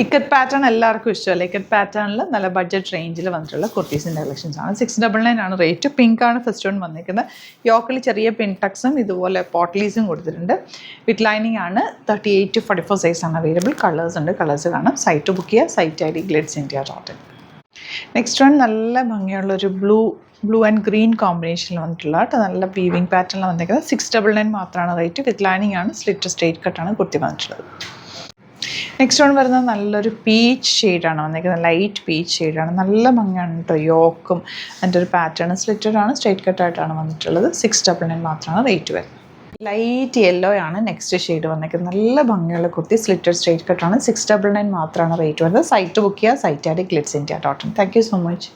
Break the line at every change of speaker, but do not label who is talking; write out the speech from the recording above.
ഇക്കറ്റ് pattern എല്ലാവർക്കും ഇഷ്ടമല്ല. ഇക്കറ്റ് പാറ്റേണിൽ നല്ല ബഡ്ജറ്റ് റേഞ്ചിൽ വന്നിട്ടുള്ള കുർത്തീസിൻ്റെ കളക്ഷൻസ് ആണ്. 699 ആണ് റേറ്റ്. പിങ്ക് ആണ് ഫസ്റ്റ് വൺ വന്നിരിക്കുന്നത്. യോക്കിൽ ചെറിയ പിൻടക്സും ഇതുപോലെ പോട്ട്ലീസും കൊടുത്തിട്ടുണ്ട്. വിത്ത് ലൈനിങ് ആണ്. 38 to 44 സൈസ് ആണ് അവൈലബിൾ. കളേഴ്സ് ഉണ്ട്, കളേഴ്സ് കാണാം. സൈറ്റ് ബുക്ക് ചെയ്യുക. Site ID glitzindia.in. Next one നല്ല ഭംഗിയുള്ളൊരു ബ്ലൂ ആൻഡ് ഗ്രീൻ കോമ്പിനേഷനിൽ വന്നിട്ടുള്ള നല്ല വീവിങ് പാറ്റേണിൽ വന്നിരിക്കുന്നത്. 699 മാത്രമാണ് റേറ്റ്. വിത്ത് ലൈനിങ് ആണ്. സ്ലിറ്റ് സ്ട്രേറ്റ് കട്ടാണ് കുർത്തി വന്നിട്ടുള്ളത്. നെക്സ്റ്റ് വൺ വരുന്നത് നല്ലൊരു പീച്ച് ഷെയ്ഡാണ് വന്നിരിക്കുന്നത്. ലൈറ്റ് പീച്ച് ഷെയ്ഡാണ്. നല്ല ഭംഗിയാണ് കേട്ടോ. യോക്കും അതിൻ്റെ ഒരു പാറ്റേൺ സ്ലിറ്റഡ് ആണ്. സ്ട്രേറ്റ് കട്ടായിട്ടാണ് വന്നിട്ടുള്ളത്. 699 മാത്രമാണ് റേറ്റ് വരുന്നത്. ലൈറ്റ് യെല്ലോ ആണ് നെക്സ്റ്റ് ഷെയ്ഡ് വന്നിരിക്കുന്നത്. നല്ല ഭംഗിയുള്ള കുർത്തി. Slitted straight കട്ടാണ്. 699 മാത്രമാണ് റേറ്റ് വരുന്നത്. സൈറ്റ് ബുക്ക് ചെയ്യുക. Site ID glitzindia.in. Thank you so much.